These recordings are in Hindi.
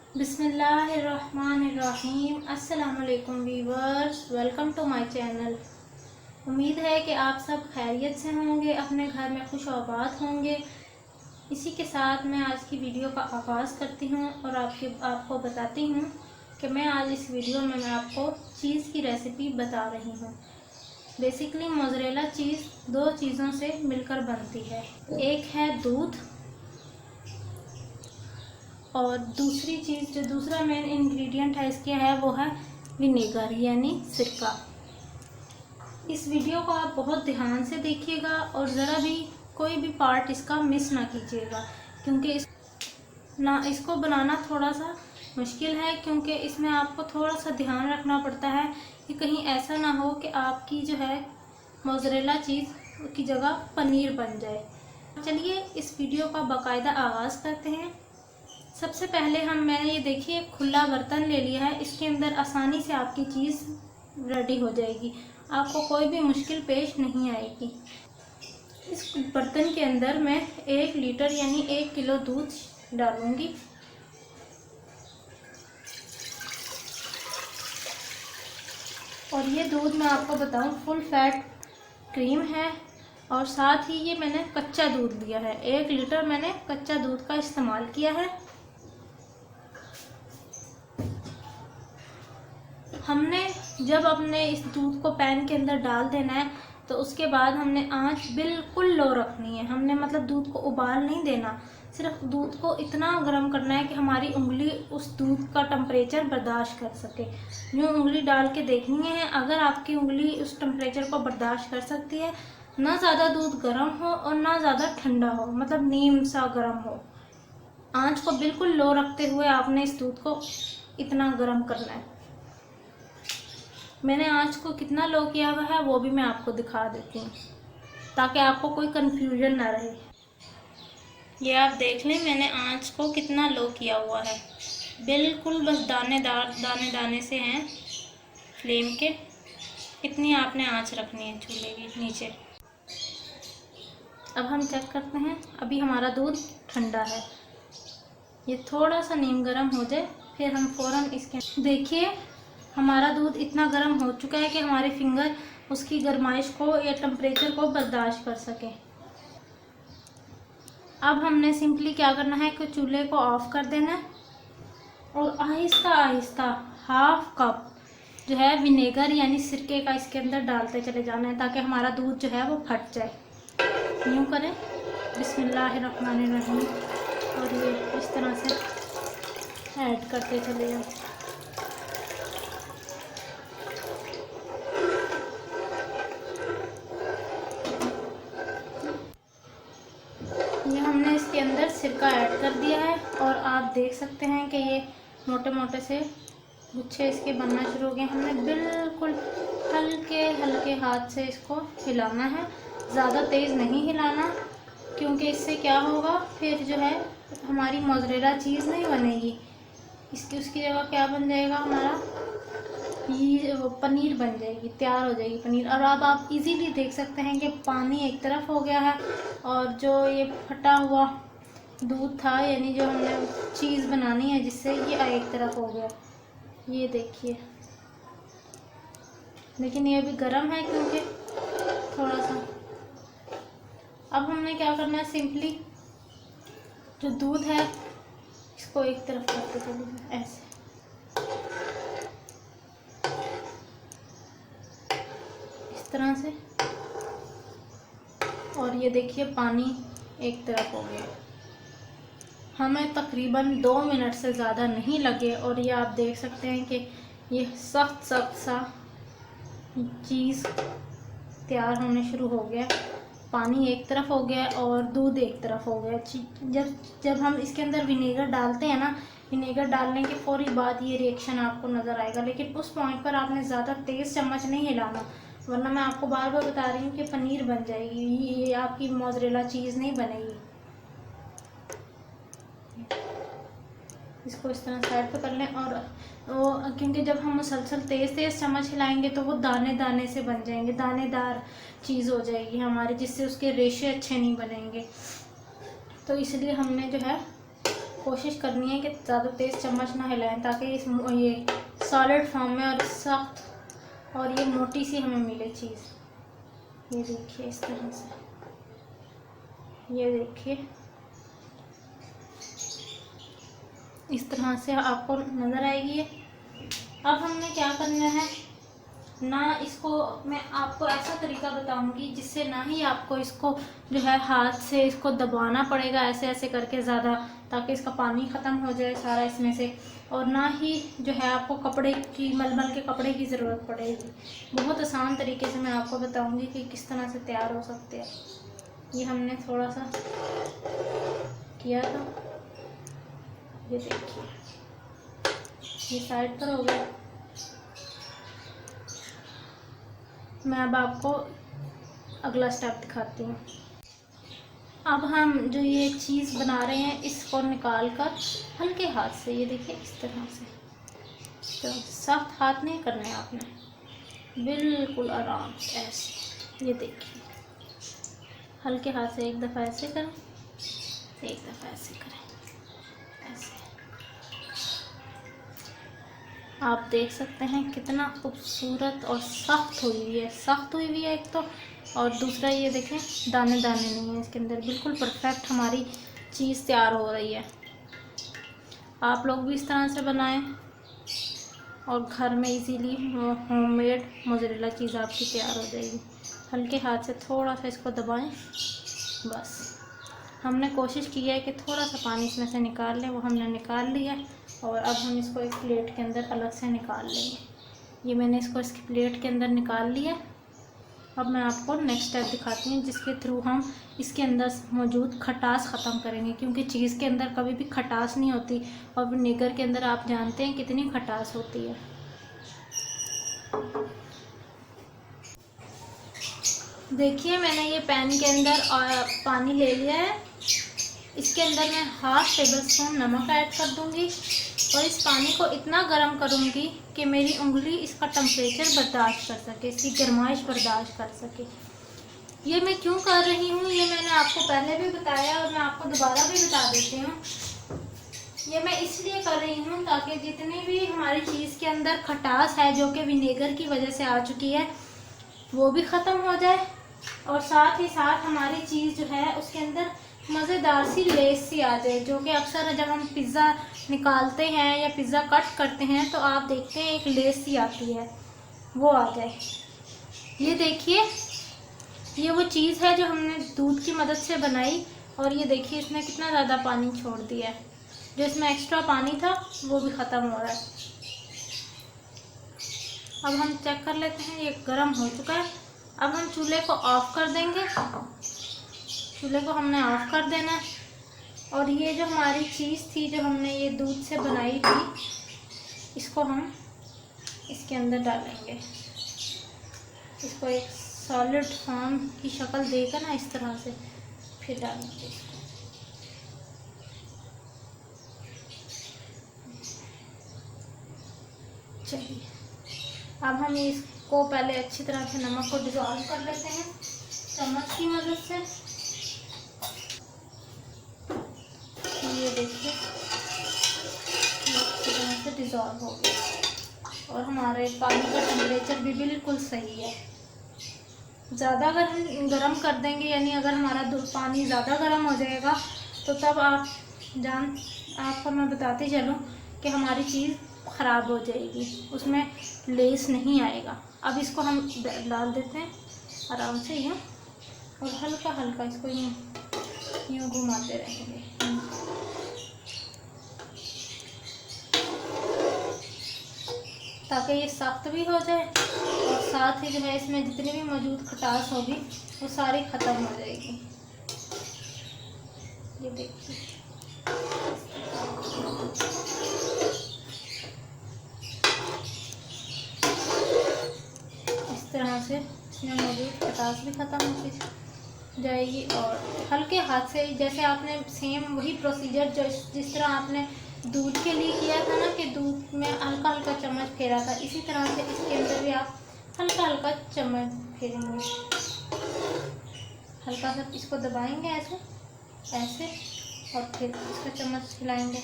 बिस्मिल्लाहिर्रहमानिर्रहीम। अस्सलाम वालेकुम viewers, welcome to my channel. उम्मीद है कि आप सब खैरियत से होंगे, अपने घर में खुश आबाद होंगे। इसी के साथ मैं आज की वीडियो का आगाज़ करती हूँ और आपको बताती हूँ कि मैं आज इस वीडियो में मैं आपको चीज़ की रेसिपी बता रही हूँ। बेसिकली मोज़रेला चीज़ दो चीज़ों से मिलकर बनती है, एक है दूध और दूसरी चीज़ जो दूसरा मेन इंग्रेडिएंट है इसके है वो है विनेगर यानी सिरका। इस वीडियो को आप बहुत ध्यान से देखिएगा और ज़रा भी कोई भी पार्ट इसका मिस ना कीजिएगा, क्योंकि इसको बनाना थोड़ा सा मुश्किल है, क्योंकि इसमें आपको थोड़ा सा ध्यान रखना पड़ता है कि कहीं ऐसा ना हो कि आपकी जो है मोज़रेला चीज़ की जगह पनीर बन जाए। चलिए इस वीडियो का बाकायदा आगाज़ करते हैं। सबसे पहले मैंने ये देखिए खुला बर्तन ले लिया है, इसके अंदर आसानी से आपकी चीज़ रेडी हो जाएगी, आपको कोई भी मुश्किल पेश नहीं आएगी। इस बर्तन के अंदर मैं 1 लीटर यानी 1 किलो दूध डालूंगी। और ये दूध मैं आपको बताऊं फुल फैट क्रीम है और साथ ही ये मैंने कच्चा दूध लिया है। 1 लीटर मैंने कच्चा दूध का इस्तेमाल किया है। हमने जब अपने इस दूध को पैन के अंदर डाल देना है तो उसके बाद हमने आंच बिल्कुल लो रखनी है। हमने मतलब दूध को उबाल नहीं देना, सिर्फ दूध को इतना गर्म करना है कि हमारी उंगली उस दूध का टेम्परेचर बर्दाश्त कर सके। यूँ उंगली डाल के देखनी है, अगर आपकी उंगली उस टेम्परेचर को बर्दाश्त कर सकती है, ना ज़्यादा दूध गर्म हो और ना ज़्यादा ठंडा हो, मतलब नीम सा गर्म हो, आंच को बिल्कुल लो रखते हुए आपने इस दूध को इतना गर्म करना है। मैंने आंच को कितना लो किया हुआ है वो भी मैं आपको दिखा देती हूँ, ताकि आपको कोई कंफ्यूजन ना रहे। ये आप देख लें मैंने आंच को कितना लो किया हुआ है, बिल्कुल बस दाने दाने से हैं फ्लेम के। इतनी आपने आंच रखनी है चूल्हे की नीचे। अब हम चेक करते हैं, अभी हमारा दूध ठंडा है, ये थोड़ा सा नीम गर्म हो जाए फिर हम फ़ौरन इसके देखिए हमारा दूध इतना गर्म हो चुका है कि हमारे फिंगर उसकी गर्माइश को या टेम्परेचर को बर्दाश्त कर सके। अब हमने सिंपली क्या करना है कि चूल्हे को ऑफ कर देना है और आहिस्ता आहिस्ता हाफ कप जो है विनेगर यानी सिरके का इसके अंदर डालते चले जाना है, ताकि हमारा दूध जो है वो फट जाए। यूँ करें बिस्मिल्लाहिर्रहमानिर्रहीम और ये इस तरह से ऐड करते चले जाएं। ये हमने इसके अंदर सिरका ऐड कर दिया है और आप देख सकते हैं कि ये मोटे मोटे से गुच्छे इसके बनना शुरू हो गए। हमने बिल्कुल हल्के हल्के हाथ से इसको हिलाना है, ज़्यादा तेज़ नहीं हिलाना, क्योंकि इससे क्या होगा फिर जो है हमारी मोज़रेला चीज़ नहीं बनेगी। उसकी जगह क्या बन जाएगा, हमारा ये पनीर बन जाएगी, तैयार हो जाएगी पनीर। और अब आप इजीली देख सकते हैं कि पानी एक तरफ हो गया है और जो ये फटा हुआ दूध था यानी जो हमने चीज़ बनानी है जिससे, ये एक तरफ हो गया। ये देखिए, लेकिन ये अभी गर्म है क्योंकि थोड़ा सा। अब हमने क्या करना है, सिंपली जो दूध है इसको एक तरफ करते चलिए ऐसे। तरह से, और ये देखिए पानी एक तरफ हो गया। हमें तकरीबन 2 मिनट से ज़्यादा नहीं लगे और ये आप देख सकते हैं कि ये सख्त सा चीज़ तैयार होने शुरू हो गया। पानी एक तरफ हो गया और दूध एक तरफ हो गया। जब हम इसके अंदर विनेगर डालते हैं ना, विनेगर डालने के फौरी बाद ये रिएक्शन आपको नज़र आएगा, लेकिन उस पॉइंट पर आपने ज़्यादा तेज़ चम्मच नहीं हिलाना, वरना मैं आपको बार बार बता रही हूँ कि पनीर बन जाएगी, ये आपकी मोज़रेला चीज़ नहीं बनेगी। इसको इस तरह साइड पे कर लें और वो, क्योंकि जब हम मुसलसल तेज़ चम्मच हिलाएंगे तो वो दाने दाने से बन जाएंगे, दानेदार चीज़ हो जाएगी हमारी, जिससे उसके रेशे अच्छे नहीं बनेंगे। तो इसलिए हमने जो है कोशिश करनी है कि ज़्यादा तेज़ चम्मच ना हिलाएं ताकि इस ये सॉलिड फॉर्म में और सख्त और ये मोटी सी हमें मिले चीज़। ये देखिए इस तरह से, ये देखिए इस तरह से आपको नज़र आएगी। अब हमने क्या करना है ना, इसको मैं आपको ऐसा तरीका बताऊंगी जिससे ना ही आपको इसको जो है हाथ से इसको दबाना पड़ेगा ऐसे ऐसे करके ज़्यादा, ताकि इसका पानी ख़त्म हो जाए सारा इसमें से, और ना ही जो है आपको कपड़े की मलमल के कपड़े की ज़रूरत पड़ेगी। बहुत आसान तरीके से मैं आपको बताऊंगी कि किस तरह से तैयार हो सकते हैं। ये हमने थोड़ा सा किया था, ये देखिए ये साइड पर हो गया। मैं अब आपको अगला स्टेप दिखाती हूँ। अब हम जो ये चीज़ बना रहे हैं इसको निकाल कर हल्के हाथ से, ये देखिए इस तरह से, तो सख्त हाथ नहीं करने आपने, बिल्कुल आराम से ऐसे, ये देखिए हल्के हाथ से एक दफ़ा ऐसे करें, एक दफ़ा ऐसे करें, ऐसे। आप देख सकते हैं कितना खूबसूरत और सख्त हुई हुई है, सख्त हुई हुई है एक तो, और दूसरा ये देखें दाने दाने नहीं है इसके अंदर, बिल्कुल परफेक्ट हमारी चीज़ तैयार हो रही है। आप लोग भी इस तरह से बनाएं और घर में इजीली होममेड मोज़रेला चीज़ आपकी तैयार हो जाएगी। हल्के हाथ से थोड़ा सा इसको दबाएं, बस। हमने कोशिश की है कि थोड़ा सा पानी इसमें से निकाल लें, वो हमने निकाल लिया है। और अब हम इसको एक प्लेट के अंदर अलग से निकाल लेंगे। ये मैंने इसको इसकी प्लेट के अंदर निकाल लिया। अब मैं आपको नेक्स्ट स्टेप दिखाती हूँ जिसके थ्रू हम इसके अंदर मौजूद खटास ख़त्म करेंगे, क्योंकि चीज़ के अंदर कभी भी खटास नहीं होती और विनेगर के अंदर आप जानते हैं कितनी खटास होती है। देखिए मैंने ये पैन के अंदर पानी ले लिया है, इसके अंदर मैं 1/2 टेबलस्पून नमक ऐड कर दूंगी और इस पानी को इतना गर्म करूंगी कि मेरी उंगली इसका टेम्परेचर बर्दाश्त कर सके, इसकी गर्माइश बर्दाश्त कर सके। ये मैं क्यों कर रही हूँ ये मैंने आपको पहले भी बताया और मैं आपको दोबारा भी बता देती हूँ। ये मैं इसलिए कर रही हूँ ताकि जितनी भी हमारी चीज़ के अंदर खटास है जो कि विनेगर की वजह से आ चुकी है वो भी ख़त्म हो जाए, और साथ ही साथ हमारी चीज़ जो है उसके अंदर मज़ेदार सी लेस सी आ जाए, जो कि अक्सर जब हम पिज़्ज़ा निकालते हैं या पिज़्ज़ा कट करते हैं तो आप देखते हैं एक लेस सी आती है, वो आ जाए। ये देखिए ये वो चीज़ है जो हमने दूध की मदद से बनाई, और ये देखिए इसने कितना ज़्यादा पानी छोड़ दिया है, जो इसमें एक्स्ट्रा पानी था वो भी ख़त्म हो रहा है। अब हम चेक कर लेते हैं, ये गर्म हो चुका है। अब हम चूल्हे को ऑफ़ कर देंगे, चूल्हे को हमने ऑफ़ कर देना है। और ये जो हमारी चीज़ थी जो हमने ये दूध से बनाई थी, इसको हम इसके अंदर डालेंगे, इसको एक सॉलिड फॉर्म की शक्ल देकर ना इस तरह से फिर डालेंगे इसको। चलिए अब हम इसको पहले अच्छी तरह से नमक को डिज़ोल्व कर लेते हैं चम्मच की मदद से। ये देखिए अच्छी तरह से डिज़ोल्व हो गया और हमारे पानी का टेम्परेचर भी बिल्कुल सही है। ज़्यादा अगर हम गर्म कर देंगे, यानी अगर हमारा पानी ज़्यादा गर्म हो जाएगा तो तब आपको मैं बताती चलूँ कि हमारी चीज़ ख़राब हो जाएगी, उसमें लेस नहीं आएगा। अब इसको हम डाल देते हैं आराम से यूँ, और हल्का हल्का इसको यूँ घुमाते रहेंगे ताकि ये सख्त भी हो जाए और साथ ही जो है इसमें जितनी भी मौजूद खटास होगी वो सारी ख़त्म हो जाएगी। ये देखिए इस तरह से इसमें मौजूद खटास भी ख़त्म होती जाएगी। और हल्के हाथ से, जैसे आपने सेम वही प्रोसीजर जिस तरह आपने दूध के लिए किया था ना कि दूध में हल्का हल्का चम्मच फेरा था, इसी तरह से इसके अंदर भी आप हल्का हल्का चम्मच फेरेंगे, हल्का सा इसको दबाएंगे ऐसे ऐसे, और फिर इसका चम्मच हिलाएंगे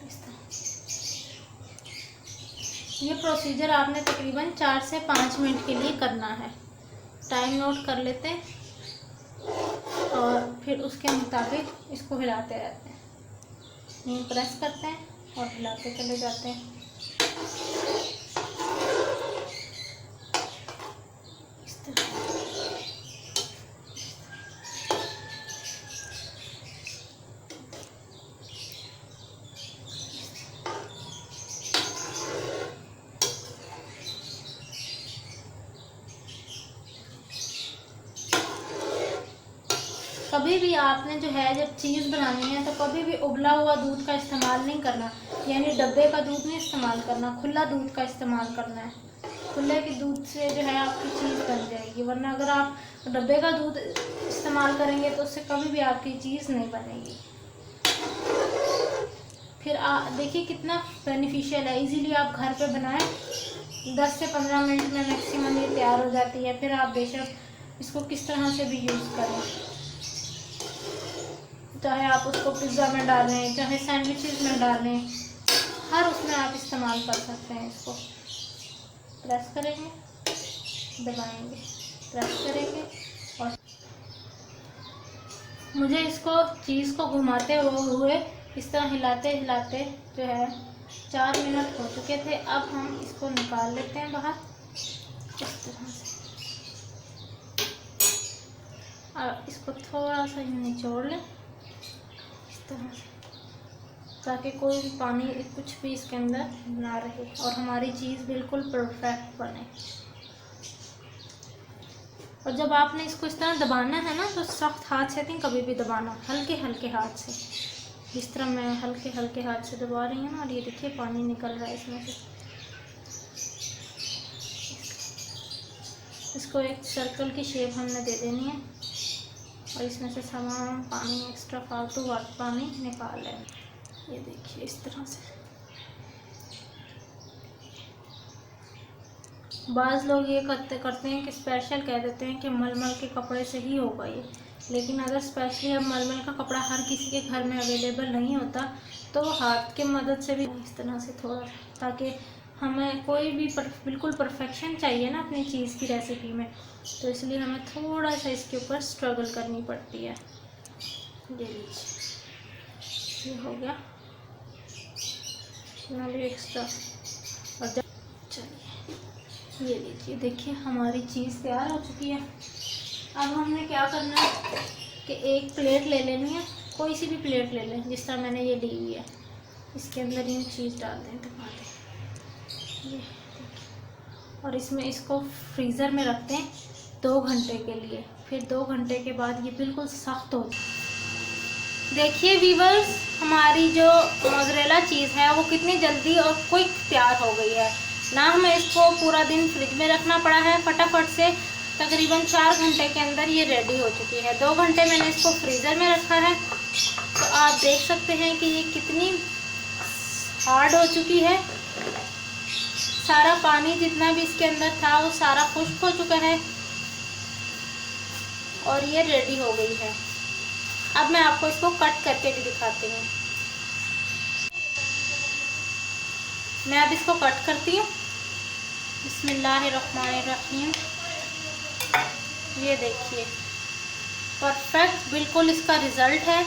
इस तरह। ये प्रोसीजर आपने तकरीबन 4 से 5 मिनट के लिए करना है। टाइम नोट कर लेते हैं और फिर उसके मुताबिक इसको हिलाते रहते हैं। नीम प्रेस करते हैं और हिलाते चले जाते हैं। इस तरह कभी भी आपने जो है जब चीज़ बनानी है तो कभी भी उबला हुआ दूध का इस्तेमाल नहीं करना, यानी डब्बे का दूध नहीं इस्तेमाल करना, खुला दूध का इस्तेमाल करना है। खुले के दूध से जो है आपकी चीज़ बन जाएगी, वरना अगर आप डब्बे का दूध इस्तेमाल करेंगे तो उससे कभी भी आपकी चीज़ नहीं बनेगी। फिर देखिए कितना बेनिफिशियल है, इजीली आप घर पे बनाएं, 10 से 15 मिनट में मैक्सिमम ये तैयार हो जाती है। फिर आप बेशक इसको किस तरह से भी यूज़ करें, चाहे आप उसको पिज़्ज़ा में डालें, चाहे सैंडविचेस में डालें, हर उसमें आप इस्तेमाल कर सकते हैं। इसको प्रेस करेंगे, दबाएंगे, प्रेस करेंगे और मुझे इसको चीज़ को घुमाते हुए इस तरह हिलाते हिलाते जो है 4 मिनट हो चुके थे। अब हम इसको निकाल लेते हैं बाहर इस तरह से, और इसको थोड़ा सा निचोड़ लें इस तरह से, ताकि कोई भी पानी कुछ भी इसके अंदर ना रहे और हमारी चीज़ बिल्कुल परफेक्ट बने। और जब आपने इसको इस तरह दबाना है ना तो सख्त हाथ से नहीं कभी भी दबाना, हल्के हल्के हाथ से, जिस तरह मैं हल्के हल्के हाथ से दबा रही हूँ ना। और ये देखिए पानी निकल रहा है इसमें से। इसको एक सर्कल की शेप हमने दे देनी है और इसमें से सामान पानी एक्स्ट्रा फालतू पानी निकाल लें। ये देखिए इस तरह से। बाज़ लोग ये करते हैं कि स्पेशल कह देते हैं कि मलमल के कपड़े से ही होगा ये, लेकिन अगर स्पेशली अब मलमल का कपड़ा हर किसी के घर में अवेलेबल नहीं होता तो हाथ के मदद से भी इस तरह से थोड़ा, ताकि हमें कोई भी बिल्कुल परफेक्शन चाहिए ना अपनी चीज़ की रेसिपी में, तो इसलिए हमें थोड़ा सा इसके ऊपर स्ट्रगल करनी पड़ती है। ये लीजिए, ये हो गया भी एक्स्ट्रा। और जब चलिए ये लीजिए, देखिए हमारी चीज़ तैयार हो चुकी है। अब हमने क्या करना है कि एक प्लेट ले लेनी है, कोई सी भी प्लेट ले लें जिस तरह मैंने ये ली हुई है, इसके अंदर ये चीज़ डाल दें, दबा दें ये, और इसमें इसको फ्रीज़र में रखते हैं 2 घंटे के लिए। फिर 2 घंटे के बाद ये बिल्कुल सख्त हो। देखिए वीवर्स, हमारी जो मोज़रेला चीज़ है वो कितनी जल्दी और क्विक तैयार हो गई है। ना हमें इसको पूरा दिन फ्रिज में रखना पड़ा है, फटाफट से तकरीबन 4 घंटे के अंदर ये रेडी हो चुकी है। 2 घंटे मैंने इसको फ्रीज़र में रखा है, तो आप देख सकते हैं कि ये कितनी हार्ड हो चुकी है। सारा पानी जितना भी इसके अंदर था वो सारा खुश्क हो चुका है और ये रेडी हो गई है। अब मैं आपको इसको कट करके भी दिखाती हूँ। मैं अब इसको कट करती हूँ। बिस्मिल्लाहिर्रहमानिर्रहीम। ये देखिए परफेक्ट बिल्कुल इसका रिज़ल्ट है।